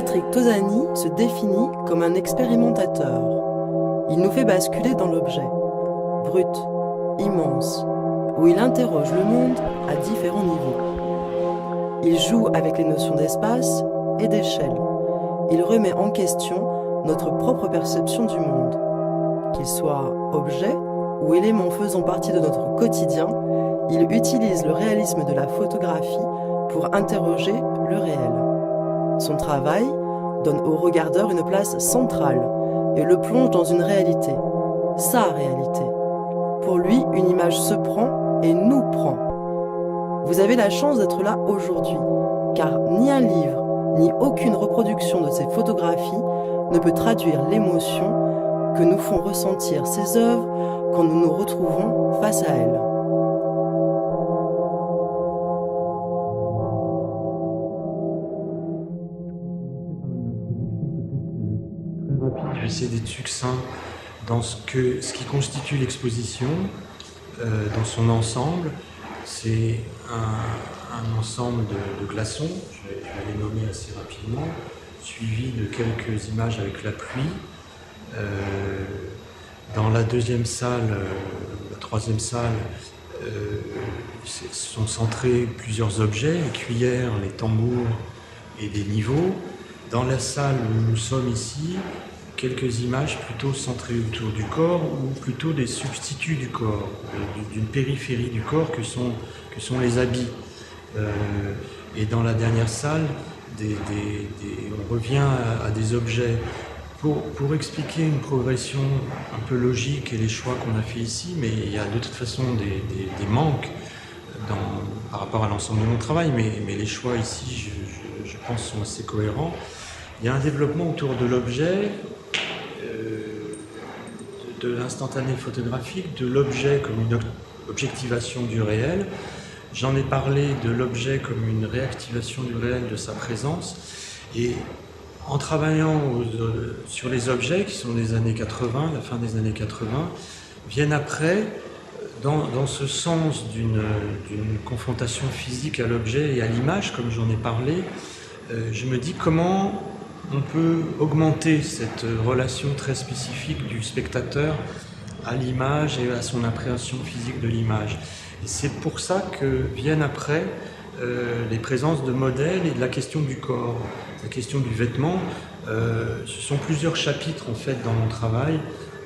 Patrick Tosani se définit comme un expérimentateur. Il nous fait basculer dans l'objet, brut, immense, où il interroge le monde à différents niveaux. Il joue avec les notions d'espace et d'échelle. Il remet en question notre propre perception du monde. Qu'il soit objet ou élément faisant partie de notre quotidien, il utilise le réalisme de la photographie pour interroger le réel. Son travail donne au regardeur une place centrale et le plonge dans une réalité, sa réalité. Pour lui, une image se prend et nous prend. Vous avez la chance d'être là aujourd'hui, car ni un livre, ni aucune reproduction de ces photographies ne peut traduire l'émotion que nous font ressentir ces œuvres quand nous nous retrouvons face à elles. Je vais essayer d'être succinct dans ce qui constitue l'exposition, dans son ensemble. C'est un ensemble de glaçons, je vais les nommer assez rapidement, suivi de quelques images avec la pluie. Dans la deuxième salle, la troisième salle, sont centrés plusieurs objets, les cuillères, les tambours et des niveaux. Dans la salle où nous sommes ici, quelques images plutôt centrées autour du corps ou plutôt des substituts du corps, d'une périphérie du corps que sont les habits. Et dans la dernière salle, on revient à des objets. Pour expliquer une progression un peu logique et les choix qu'on a fait ici, mais il y a de toute façon des manques par rapport à l'ensemble de mon travail, mais les choix ici, je pense, sont assez cohérents. Il y a un développement autour de l'objet, de l'instantané photographique, de l'objet comme une objectivation du réel. J'en ai parlé de l'objet comme une réactivation du réel, de sa présence. Et en travaillant sur les objets qui sont des années 80, la fin des années 80, viennent après, dans ce sens d'une confrontation physique à l'objet et à l'image, comme j'en ai parlé, je me dis comment on peut augmenter cette relation très spécifique du spectateur à l'image et à son appréhension physique de l'image. Et c'est pour ça que viennent après les présences de modèles et de la question du corps, la question du vêtement. Ce sont plusieurs chapitres en fait dans mon travail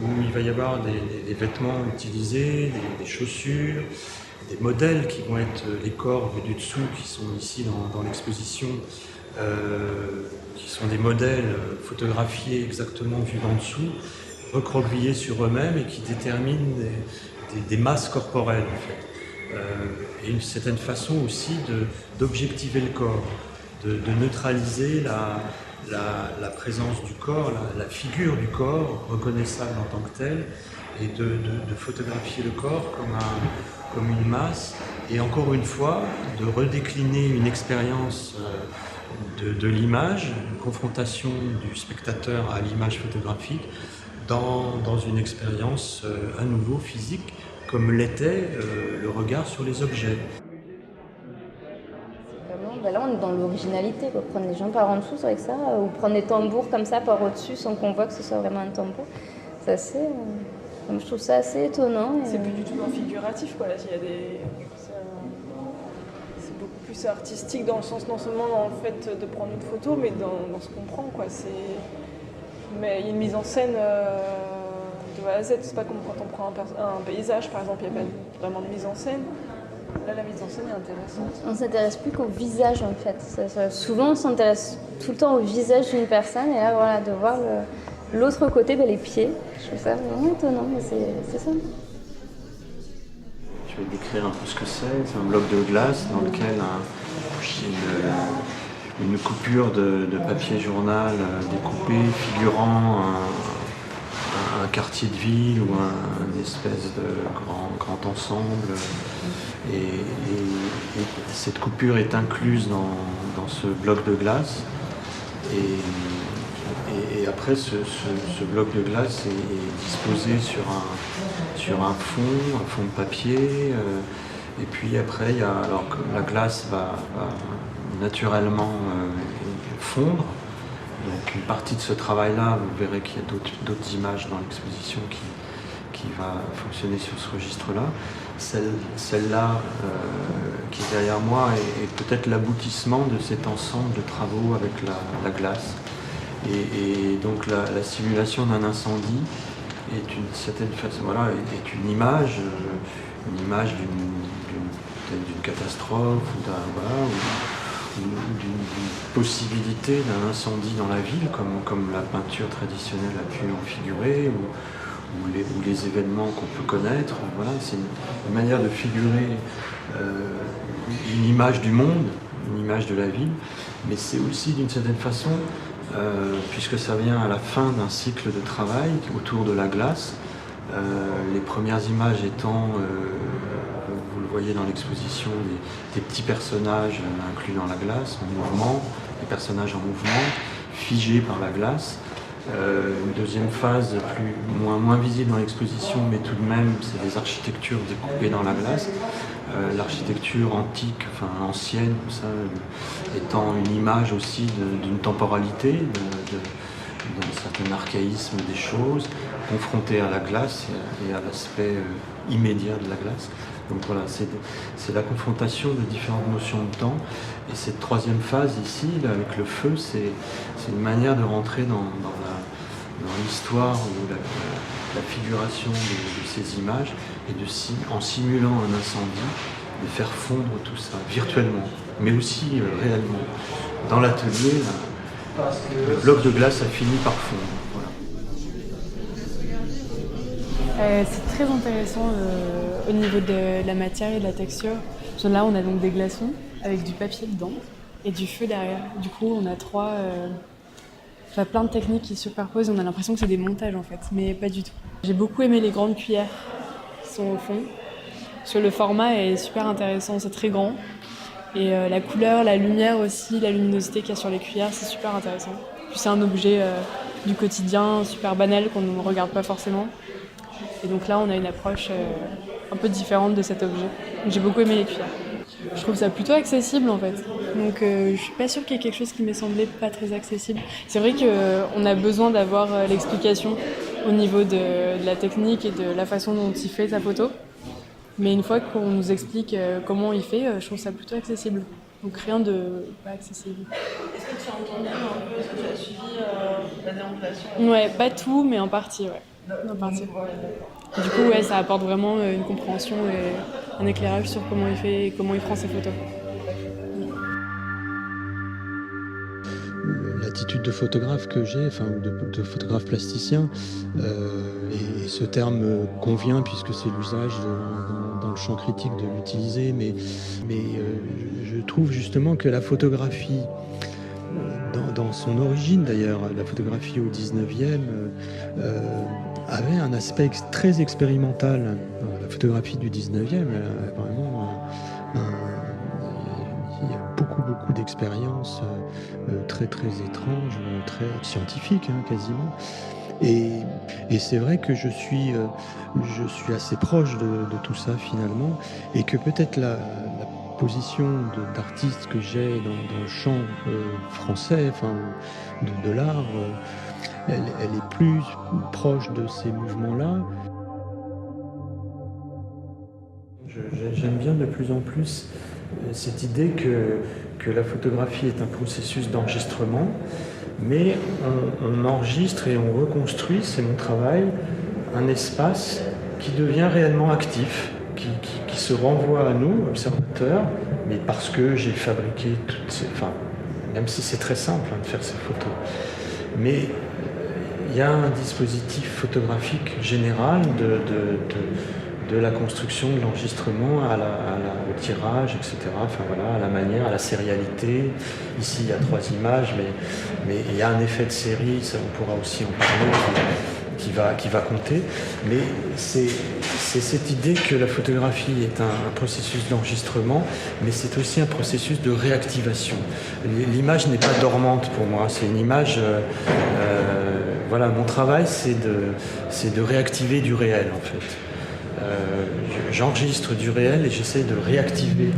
où il va y avoir des vêtements utilisés, des chaussures, des modèles qui vont être les corps vus du dessous qui sont ici dans l'exposition, qui sont des modèles photographiés exactement vus d'en dessous, recroquevillés sur eux-mêmes et qui déterminent des masses corporelles en fait. Et une certaine façon aussi d'objectiver le corps, de neutraliser la présence du corps, la figure du corps reconnaissable en tant que telle, et de photographier le corps comme une masse, et encore une fois de redécliner une expérience de l'image, une confrontation du spectateur à l'image photographique dans une expérience à nouveau physique, comme l'était le regard sur les objets. Là, on est dans l'originalité, quoi. Prendre les gens par en dessous, c'est vrai que ça, ou prendre des tambours comme ça par au-dessus sans qu'on voit que ce soit vraiment un tambour. C'est assez, je trouve ça assez étonnant. C'est plus du tout dans le figuratif, quoi. Là, il y a c'est beaucoup plus artistique dans le sens, non seulement dans le fait de prendre une photo, mais dans ce qu'on prend, quoi. Mais il y a une mise en scène de A à Z. C'est pas comme quand on prend un paysage, par exemple, il n'y a pas vraiment de mise en scène. Là, la mise en scène est intéressante. On ne s'intéresse plus qu'au visage, en fait. Souvent, on s'intéresse tout le temps au visage d'une personne, et là, voilà, de voir l'autre côté, les pieds. Je trouve ça vraiment étonnant, mais c'est ça. Je vais décrire un peu ce que c'est. C'est un bloc de glace dans lequel une coupure de papier journal découpé figurant un quartier de ville ou une espèce de grand ensemble. Et cette coupure est incluse dans ce bloc de glace. Et après, ce bloc de glace est disposé sur un fond de papier. Et puis après, alors que la glace va naturellement fondre, Donc une partie de ce travail-là, vous verrez qu'il y a d'autres images dans l'exposition qui va fonctionner sur ce registre-là. Celle-là qui est derrière moi est peut-être l'aboutissement de cet ensemble de travaux avec la glace. Et donc la simulation d'un incendie est une certaine façon, voilà, est une image d'une catastrophe ou d'une possibilité d'un incendie dans la ville, comme la peinture traditionnelle a pu en figurer, ou les événements qu'on peut connaître. Voilà, c'est une manière de figurer une image du monde, une image de la ville, mais c'est aussi d'une certaine façon, puisque ça vient à la fin d'un cycle de travail autour de la glace, les premières images étant, vous le voyez dans l'exposition, des petits personnages inclus dans la glace, en mouvement, des personnages en mouvement, figés par la glace. Une deuxième phase moins visible dans l'exposition, mais tout de même, c'est des architectures découpées dans la glace. L'architecture antique, enfin ancienne, comme ça, étant une image aussi d'une temporalité, d'un certain archaïsme des choses, confrontée à la glace et à l'aspect immédiat de la glace. Donc voilà, c'est la confrontation de différentes notions de temps. Et cette troisième phase ici, là, avec le feu, c'est une manière de rentrer dans l'histoire ou la figuration de ces images et en simulant un incendie, de faire fondre tout ça virtuellement, mais aussi réellement. Dans l'atelier, le bloc de glace a fini par fondre. Voilà. C'est très intéressant au niveau de la matière et de la texture. Là, on a donc des glaçons avec du papier dedans et du feu derrière. Du coup, on a plein de techniques qui se superposent. On a l'impression que c'est des montages en fait, mais pas du tout. J'ai beaucoup aimé les grandes cuillères qui sont au fond. Parce que le format est super intéressant, c'est très grand. Et la couleur, la lumière aussi, la luminosité qu'il y a sur les cuillères, c'est super intéressant. Puis c'est un objet du quotidien, super banal, qu'on ne regarde pas forcément. Et donc là, on a une approche un peu différente de cet objet. J'ai beaucoup aimé les cuillères. Je trouve ça plutôt accessible en fait. Donc je suis pas sûre qu'il y ait quelque chose qui m'ait semblé pas très accessible. C'est vrai qu'on a besoin d'avoir l'explication au niveau de la technique et de la façon dont il fait sa photo. Mais une fois qu'on nous explique comment il fait, je trouve ça plutôt accessible. Donc rien de pas accessible. Est-ce que tu as entendu un peu, est-ce que tu as suivi la déambulation? Ouais, pas tout, mais en partie, ouais. En partie. Du coup, ouais, ça apporte vraiment une compréhension et un éclairage sur comment il fait et comment il prend ses photos. L'attitude de photographe que j'ai, enfin de photographe plasticien, et ce terme convient puisque c'est l'usage dans le champ critique de l'utiliser, mais je trouve justement que la photographie, dans son origine d'ailleurs, la photographie au 19e, avait un aspect très expérimental. La photographie du 19e, vraiment, il y a beaucoup d'expériences très étranges, très scientifiques quasiment. Et c'est vrai que je suis assez proche de tout ça finalement, et que peut-être la position d'artiste que j'ai dans le champ français, enfin de l'art, elle est plus proche de ces mouvements-là. J'aime bien de plus en plus cette idée que la photographie est un processus d'enregistrement, mais on enregistre et on reconstruit, c'est mon travail, un espace qui devient réellement actif, qui se renvoie à nous, observateurs, mais parce que j'ai fabriqué toutes ces... Enfin, même si c'est très simple de faire ces photos. Mais il y a un dispositif photographique général de la construction, de l'enregistrement au tirage, etc. Enfin voilà, à la manière, à la sérialité. Ici, il y a 3 images, mais il y a un effet de série, ça on pourra aussi en parler, qui va compter. Mais c'est cette idée que la photographie est un processus d'enregistrement, mais c'est aussi un processus de réactivation. L'image n'est pas dormante pour moi, c'est une image... voilà, mon travail, c'est de réactiver du réel, en fait. J'enregistre du réel et j'essaie de réactiver.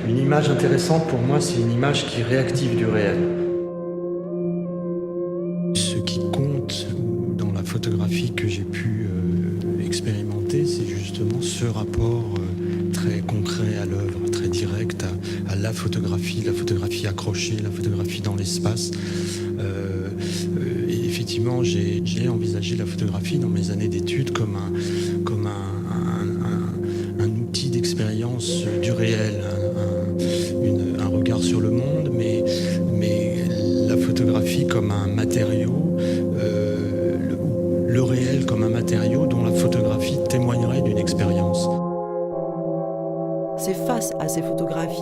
Une image intéressante pour moi, c'est une image qui réactive du réel. curiosité, c'est justement ce rapport très concret à l'œuvre, très direct à la photographie accrochée, la photographie dans l'espace. Et effectivement, j'ai envisagé la photographie dans mes années d'études comme un outil d'expérience du réel, un regard sur le monde, mais la photographie comme un matériau, le réel comme un matériau dont la photographie témoignerait d'une expérience. C'est face à ces photographies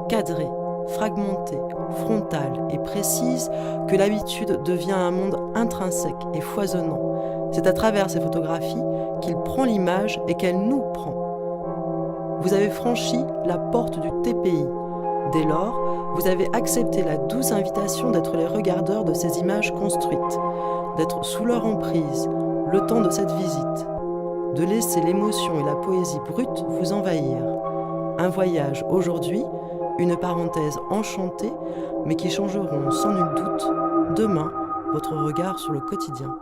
cadrées, fragmentées, frontales et précises que l'habitude devient un monde intrinsèque et foisonnant. C'est à travers ces photographies qu'il prend l'image et qu'elle nous prend. Vous avez franchi la porte du TPI. Dès lors, vous avez accepté la douce invitation d'être les regardeurs de ces images construites, d'être sous leur emprise, le temps de cette visite, de laisser l'émotion et la poésie brute vous envahir. Un voyage aujourd'hui, une parenthèse enchantée, mais qui changeront sans nul doute, demain, votre regard sur le quotidien.